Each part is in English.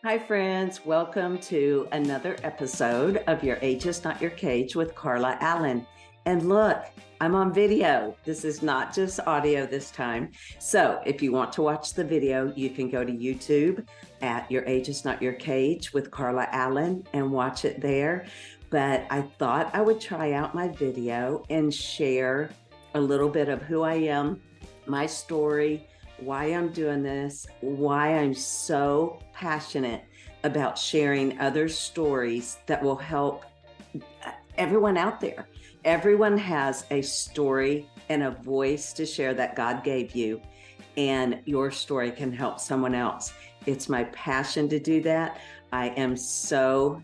Hi, friends. Welcome to another episode of Your Age is Not Your Cage with Carla Allen. And look, I'm on video. This is not just audio this time. So if you want to watch the video, you can go to YouTube at Your Age is Not Your Cage with Carla Allen and watch it there. But I thought I would try out my video and share a little bit of who I am, my story, why I'm doing this, why I'm so passionate about sharing other stories that will help everyone out there. Everyone has a story and a voice to share that God gave you, and your story can help someone else. It's my passion to do that. I am so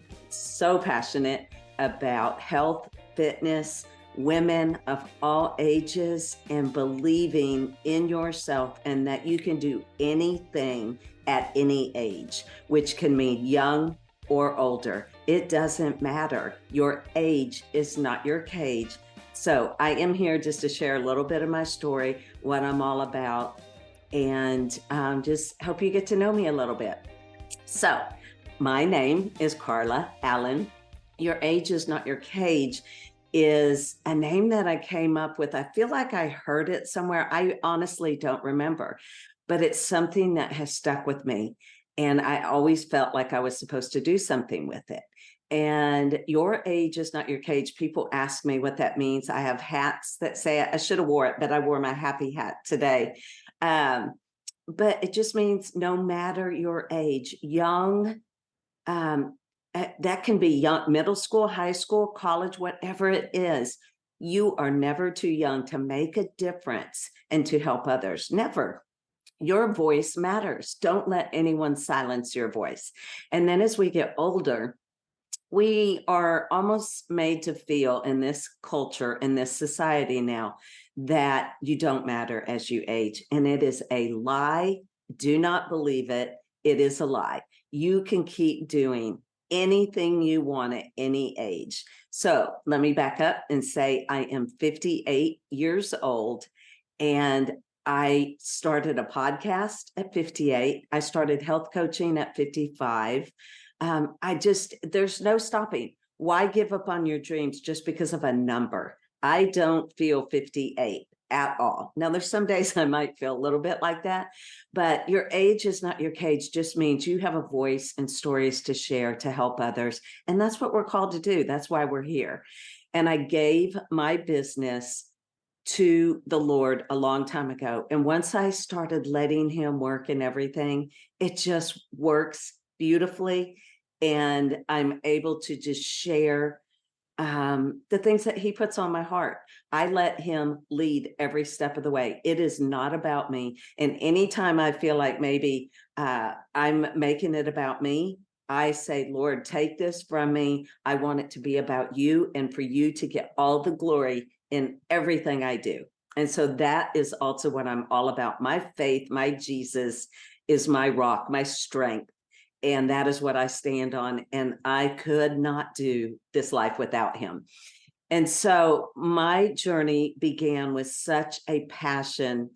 passionate about health, fitness, women of all ages, and believing in yourself and that you can do anything at any age, which can mean young or older. It doesn't matter. Your age is not your cage. So I am here just to share a little bit of my story, what I'm all about, and just help you get to know me a little bit. So my name is Carla Allen. Your age is not your cage is a name that I came up with. I feel like I heard it somewhere. I honestly don't remember, but it's something that has stuck with me. And I always felt like I was supposed to do something with it. And your age is not your cage. People ask me what that means. I have hats that say it. I should have wore it, but I wore my happy hat today. But it just means no matter your age, young, that can be young, middle school, high school, college, whatever it is. You are never too young to make a difference and to help others. Never. Your voice matters. Don't let anyone silence your voice. And then as we get older, we are almost made to feel in this culture, in this society now, that you don't matter as you age. And it is a lie. Do not believe it. It is a lie. You can keep doing anything you want at any age. So let me back up and say I am 58 years old, and I started a podcast at 58. I started health coaching at 55. There's no stopping. Why give up on your dreams just because of a number? I don't feel 58 at all. Now, there's some days I might feel a little bit like that, but your age is not your cage just means you have a voice and stories to share to help others. And that's what we're called to do. That's why we're here. And I gave my business to the Lord a long time ago. And once I started letting him work in everything, it just works beautifully. And I'm able to just share the things that he puts on my heart. I let him lead every step of the way. It is not about me. And anytime I feel like maybe I'm making it about me, I say, Lord, take this from me. I want it to be about you and for you to get all the glory in everything I do. And so that is also what I'm all about. My faith, my Jesus is my rock, my strength. And that is what I stand on. And I could not do this life without him. And so my journey began with such a passion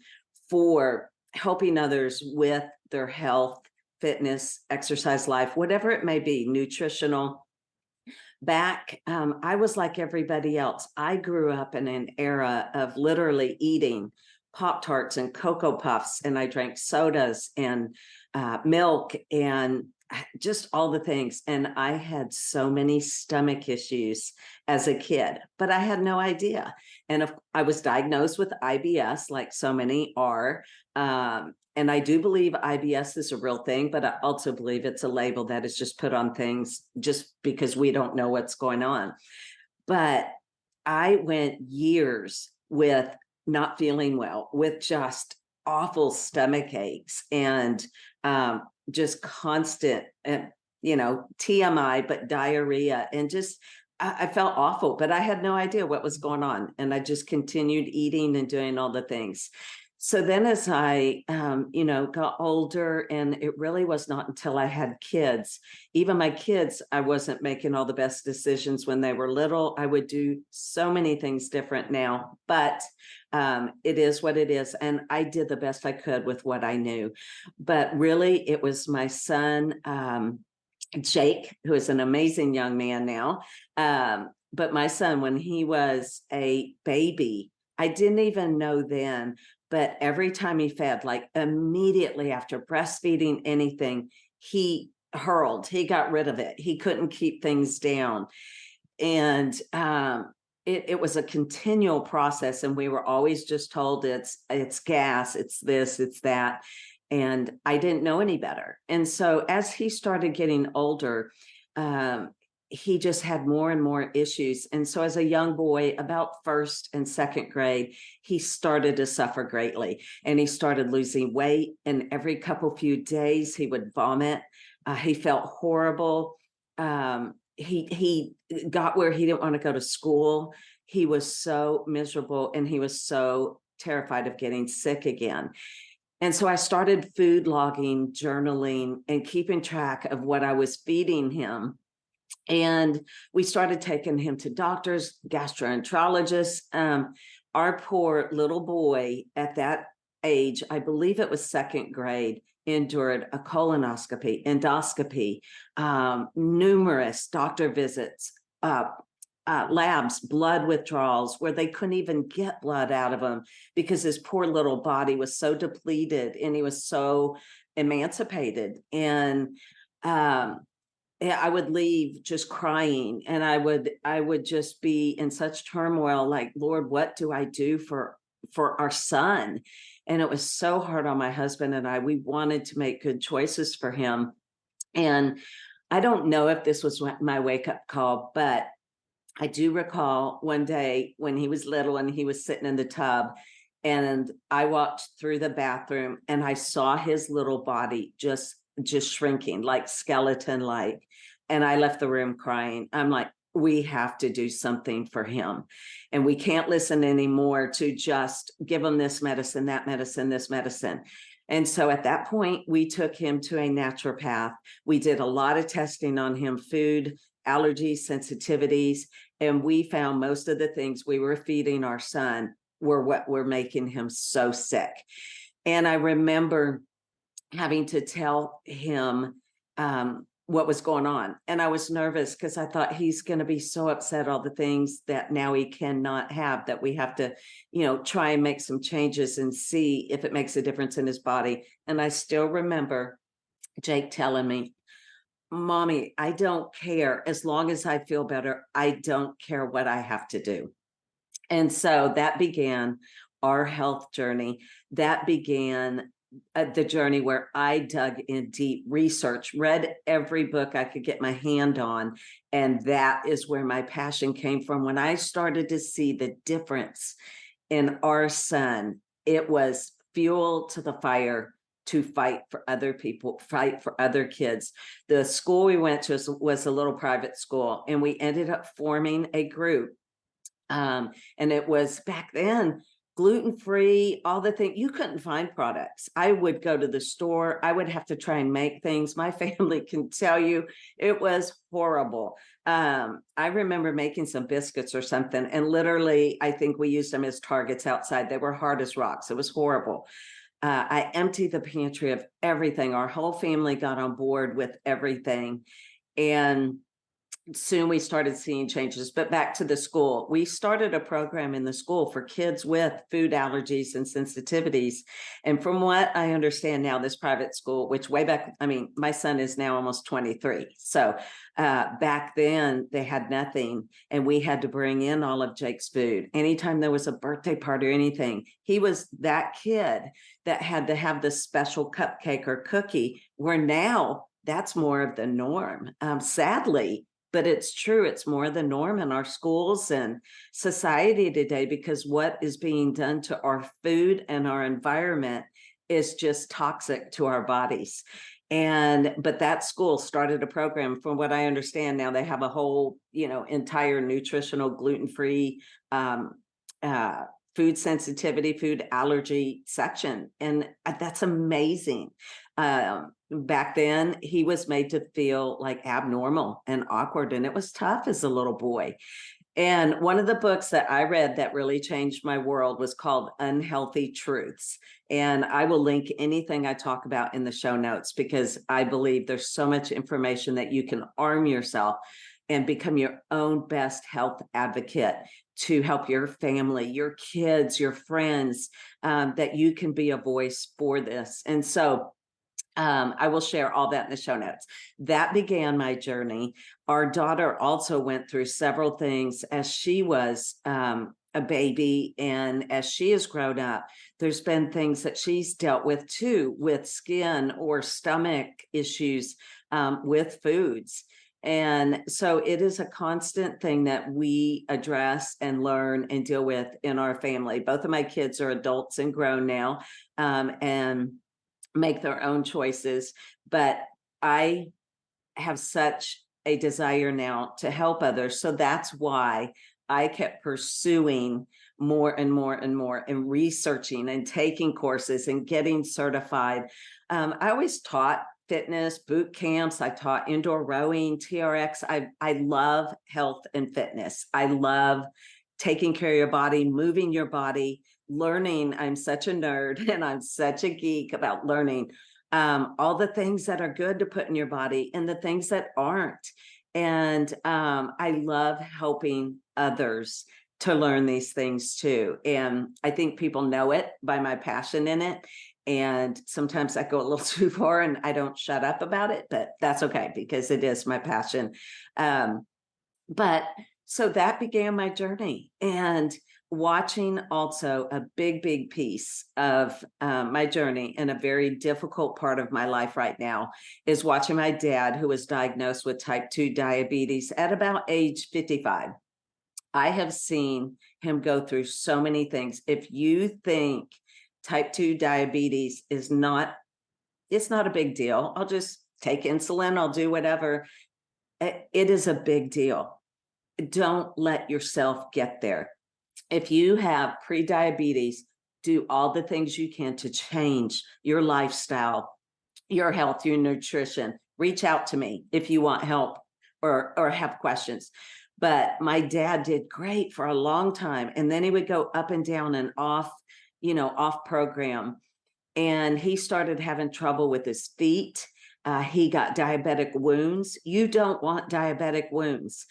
for helping others with their health, fitness, exercise life, whatever it may be, nutritional. Back, I was like everybody else. I grew up in an era of literally eating Pop-Tarts and Cocoa Puffs, and I drank sodas and milk and just all the things. And I had so many stomach issues as a kid, but I had no idea. And I was diagnosed with IBS, like so many are. And I do believe IBS is a real thing, but I also believe it's a label that is just put on things just because we don't know what's going on. But I went years with not feeling well, with just awful stomach aches and just constant, TMI, but diarrhea, and just I felt awful, but I had no idea what was going on. And I just continued eating and doing all the things. So then as I, got older, and it really was not until I had kids, even my kids, I wasn't making all the best decisions when they were little. I would do so many things different now, but it is what it is. And I did the best I could with what I knew. But really, it was my son, Jake, who is an amazing young man now. But my son, when he was a baby, I didn't even know then, but every time he fed, like immediately after breastfeeding anything, he he got rid of it. He couldn't keep things down. And it was a continual process. And we were always just told it's gas, it's this, it's that. And I didn't know any better. And so as he started getting older, he just had more and more issues. And so as a young boy, about first and second grade, he started to suffer greatly, and he started losing weight. And every few days he would vomit. He felt horrible. He got where he didn't want to go to school. He was so miserable, and he was so terrified of getting sick again. And so I started food logging, journaling, and keeping track of what I was feeding him. And we started taking him to doctors, gastroenterologists. Our poor little boy at that age, I believe it was second grade, endured a colonoscopy, endoscopy, numerous doctor visits, labs, blood withdrawals, where they couldn't even get blood out of him because his poor little body was so depleted and he was so emancipated. And I would leave just crying, and I would just be in such turmoil, like, Lord, what do I do for our son? And it was so hard on my husband and I. We wanted to make good choices for him. And I don't know if this was my wake-up call, but I do recall one day when he was little and he was sitting in the tub, and I walked through the bathroom and I saw his little body just shrinking, like skeleton like. And I left the room crying. I'm like, we have to do something for him. And we can't listen anymore to just give him this medicine, that medicine, this medicine. And so at that point, we took him to a naturopath. We did a lot of testing on him, food, allergies, sensitivities, and we found most of the things we were feeding our son were what were making him so sick. And I remember having to tell him what was going on. And I was nervous because I thought he's going to be so upset, all the things that now he cannot have, that we have to, try and make some changes and see if it makes a difference in his body. And I still remember Jake telling me, Mommy, I don't care. As long as I feel better, I don't care what I have to do. And so that began our health journey. That began the journey where I dug in deep research, read every book I could get my hand on. And that is where my passion came from. When I started to see the difference in our son, it was fuel to the fire to fight for other people, fight for other kids. The school we went to was a little private school, and we ended up forming a group. And it was back then, gluten-free, all the things. You couldn't find products. I would go to the store. I would have to try and make things. My family can tell you it was horrible. I remember making some biscuits or something, and literally, I think we used them as targets outside. They were hard as rocks. It was horrible. I emptied the pantry of everything. Our whole family got on board with everything. And soon we started seeing changes. But back to the school, we started a program in the school for kids with food allergies and sensitivities. And from what I understand now, this private school, which way back, my son is now almost 23. So back then they had nothing, and we had to bring in all of Jake's food. Anytime there was a birthday party or anything, he was that kid that had to have the special cupcake or cookie, where now that's more of the norm, sadly. But it's true, it's more the norm in our schools and society today, because what is being done to our food and our environment is just toxic to our bodies. But that school started a program. From what I understand now, they have a whole, entire nutritional gluten-free food sensitivity, food allergy section. And that's amazing. Back then, he was made to feel like abnormal and awkward, and it was tough as a little boy. And one of the books that I read that really changed my world was called Unhealthy Truths. And I will link anything I talk about in the show notes, because I believe there's so much information that you can arm yourself and become your own best health advocate to help your family, your kids, your friends, that you can be a voice for this. And so I will share all that in the show notes. That began my journey. Our daughter also went through several things as she was a baby, and as she has grown up, there's been things that she's dealt with too, with skin or stomach issues with foods. And so it is a constant thing that we address and learn and deal with in our family. Both of my kids are adults and grown now, and make their own choices. But I have such a desire now to help others. So that's why I kept pursuing more and more and more, and researching and taking courses and getting certified. I always taught fitness boot camps. I taught indoor rowing, TRX. I love health and fitness. I love taking care of your body, moving your body, learning. I'm such a nerd and I'm such a geek about learning all the things that are good to put in your body and the things that aren't. And I love helping others to learn these things too. And I think people know it by my passion in it. And sometimes I go a little too far and I don't shut up about it, but that's okay because it is my passion. But so that began my journey, and watching also a big piece of my journey and a very difficult part of my life right now is watching my dad, who was diagnosed with type 2 diabetes at about age 55. I have seen him go through so many things. If you think type 2 diabetes is not, it's not a big deal. I'll just take insulin, I'll do whatever. It is a big deal. Don't let yourself get there. If you have pre-diabetes, do all the things you can to change your lifestyle, your health, your nutrition. Reach out to me if you want help or have questions. But my dad did great for a long time, and then he would go up and down and off program. And he started having trouble with his feet. He got diabetic wounds. You don't want diabetic wounds,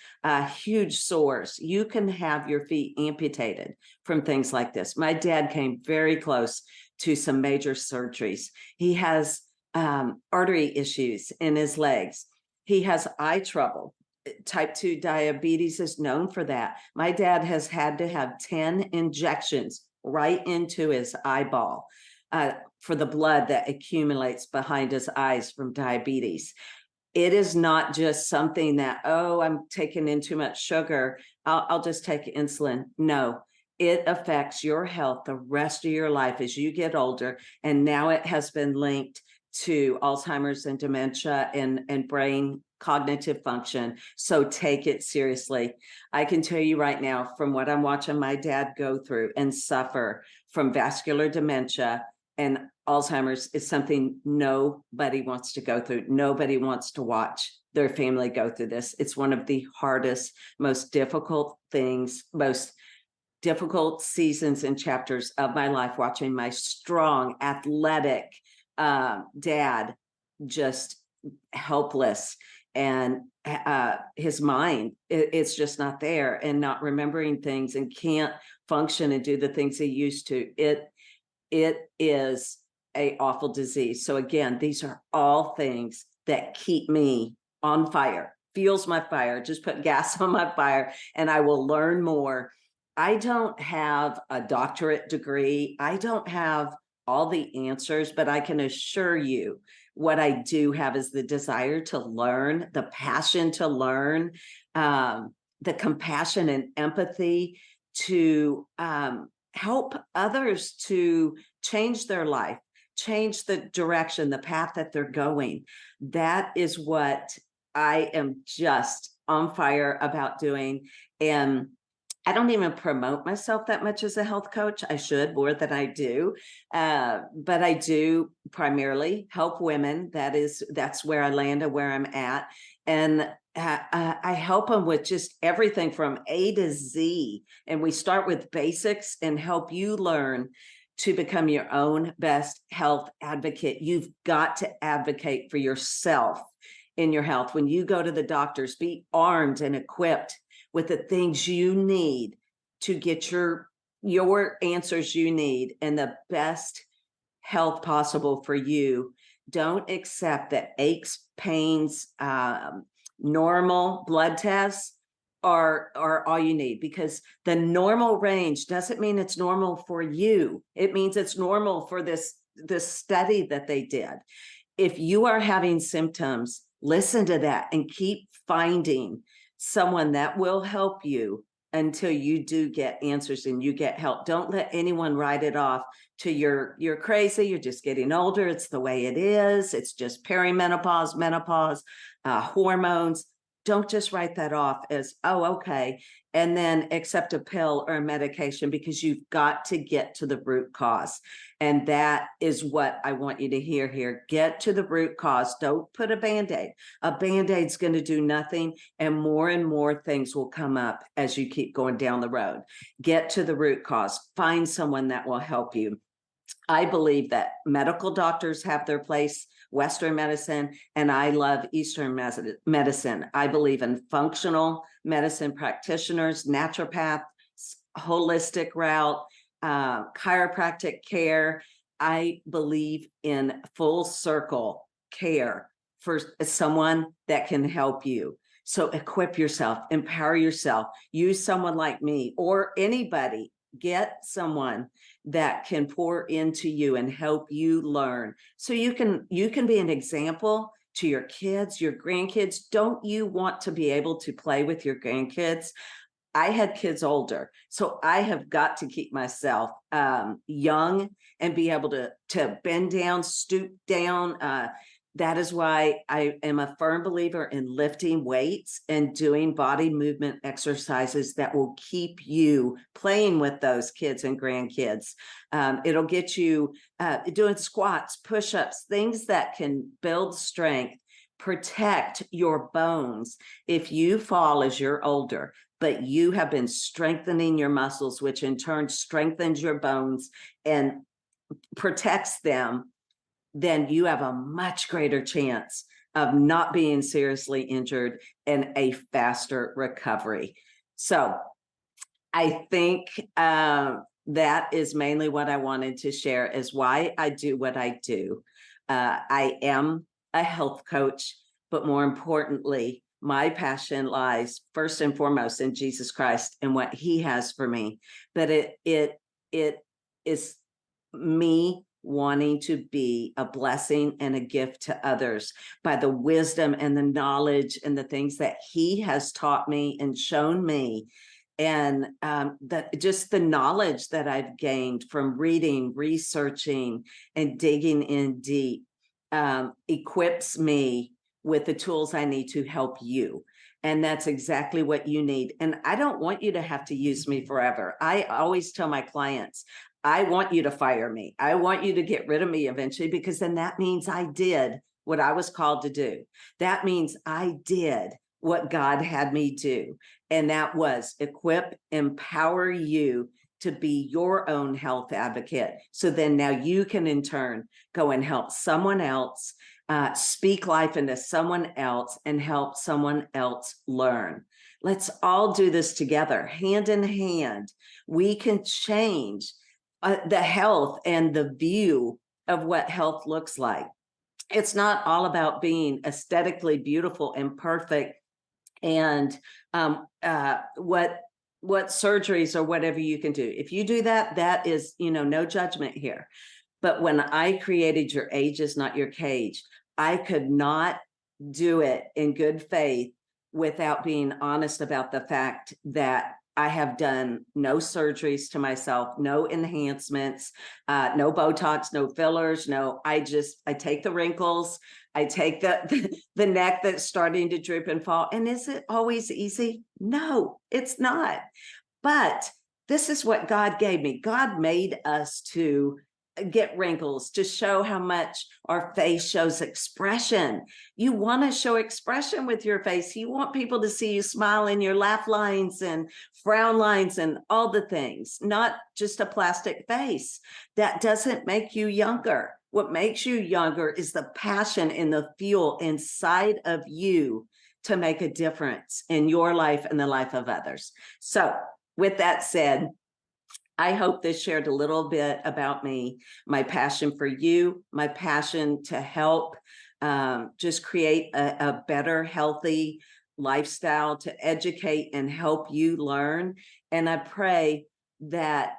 huge sores. You can have your feet amputated from things like this. My dad came very close to some major surgeries. He has artery issues in his legs. He has eye trouble. Type 2 diabetes is known for that. My dad has had to have 10 injections right into his eyeball for the blood that accumulates behind his eyes from diabetes. It is not just something that, oh, I'm taking in too much sugar, I'll just take insulin. No, it affects your health the rest of your life as you get older. And now it has been linked to Alzheimer's and dementia and brain cognitive function. So take it seriously. I can tell you right now, from what I'm watching my dad go through and suffer from vascular dementia and Alzheimer's, is something nobody wants to go through. Nobody wants to watch their family go through this. It's one of the hardest, most difficult things, most difficult seasons and chapters of my life, watching my strong, athletic dad just helpless, and his mind, it's just not there, and not remembering things, and can't function and do the things he used to. It is a awful disease. So again, these are all things that keep me on fire, fuels my fire, just put gas on my fire, and I will learn more. I don't have a doctorate degree. I don't have all the answers, but I can assure you what I do have is the desire to learn, the passion to learn, the compassion and empathy to help others to change their life, change the direction, the path that they're going. That is what I am just on fire about doing. And I don't even promote myself that much as a health coach. I should more than I do. But I do primarily help women. That's where I land and where I'm at. And I help them with just everything from A to Z. And we start with basics and help you learn to become your own best health advocate. You've got to advocate for yourself in your health. When you go to the doctors, be armed and equipped with the things you need to get your answers you need and the best health possible for you. Don't accept that aches, pains, normal blood tests are all you need, because the normal range doesn't mean it's normal for you. It means it's normal for this study that they did. If you are having symptoms, listen to that and keep finding someone that will help you until you do get answers and you get help. Don't let anyone write it off to you're crazy, you're just getting older, it's the way it is, it's just perimenopause, menopause, hormones. Don't just write that off as, oh, okay, and then accept a pill or a medication, because you've got to get to the root cause. And that is what I want you to hear here. Get to the root cause. Don't put a Band-Aid. A Band-Aid's going to do nothing, and more things will come up as you keep going down the road. Get to the root cause. Find someone that will help you. I believe that medical doctors have their place, Western medicine, and I love Eastern medicine. I believe in functional medicine practitioners, naturopaths, holistic route, chiropractic care. I believe in full circle care for someone that can help you. So equip yourself, empower yourself, use someone like me or anybody. Get someone that can pour into you and help you learn, so you can be an example to your kids, your grandkids. Don't you want to be able to play with your grandkids? I had kids older, so I have got to keep myself young and be able to bend down, stoop down. That is why I am a firm believer in lifting weights and doing body movement exercises that will keep you playing with those kids and grandkids. It'll get you doing squats, push-ups, things that can build strength, protect your bones. If you fall as you're older, but you have been strengthening your muscles, which in turn strengthens your bones and protects them, then you have a much greater chance of not being seriously injured and a faster recovery. So I think that is mainly what I wanted to share, is why I do what I do. I am a health coach, but more importantly, my passion lies first and foremost in Jesus Christ and what he has for me. But it is me wanting to be a blessing and a gift to others by the wisdom and the knowledge and the things that he has taught me and shown me. And that just the knowledge that I've gained from reading, researching, and digging in deep equips me with the tools I need to help you. And that's exactly what you need. And I don't want you to have to use me forever. I always tell my clients, I want you to fire me. I want you to get rid of me eventually, because then that means I did what I was called to do. That means I did what God had me do. And that was equip, empower you to be your own health advocate. So then now you can in turn go and help someone else, speak life into someone else, and help someone else learn. Let's all do this together, hand in hand. We can change the health and the view of what health looks like. It's not all about being aesthetically beautiful and perfect and what surgeries or whatever you can do. If you do that, that is, no judgment here. But when I created Your Age Is Not Your Cage, I could not do it in good faith without being honest about the fact that I have done no surgeries to myself, no enhancements, no Botox, no fillers, I take the wrinkles, I take the neck that's starting to droop and fall. And is it always easy? No, it's not. But this is what God gave me. God made us to get wrinkles, to show how much our face shows expression. You want to show expression with your face. You want people to see you smile in your laugh lines and frown lines and all the things, not just a plastic face. That doesn't make you younger. What makes you younger is the passion and the fuel inside of you to make a difference in your life and the life of others. So with that said, I hope this shared a little bit about me, my passion for you, my passion to help just create a better, healthy lifestyle, to educate and help you learn. And I pray that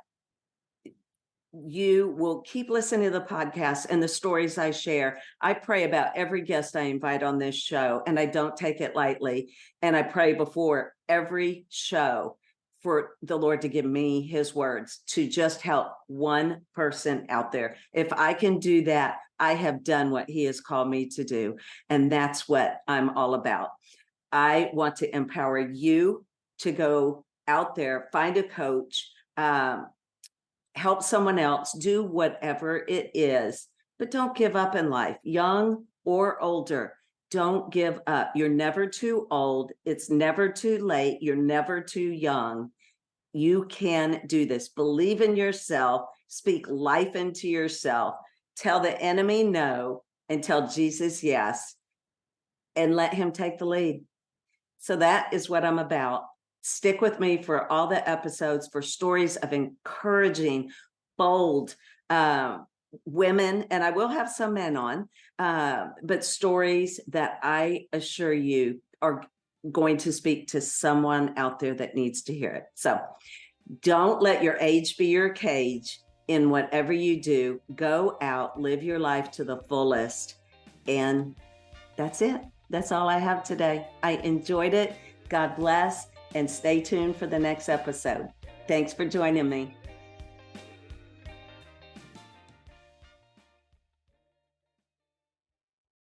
you will keep listening to the podcast and the stories I share. I pray about every guest I invite on this show, and I don't take it lightly. And I pray before every show for the Lord to give me his words to just help one person out there. If I can do that, I have done what he has called me to do. And that's what I'm all about. I want to empower you to go out there, find a coach, help someone else, do whatever it is, but don't give up in life, young or older. Don't give up. You're never too old. It's never too late. You're never too young. You can do this. Believe in yourself. Speak life into yourself. Tell the enemy no and tell Jesus yes, and let him take the lead. So that is what I'm about. Stick with me for all the episodes, for stories of encouraging, bold women, and I will have some men on, but stories that I assure you are going to speak to someone out there that needs to hear it. So don't let your age be your cage in whatever you do. Go out, live your life to the fullest. And that's it. That's all I have today. I enjoyed it. God bless, and stay tuned for the next episode. Thanks for joining me.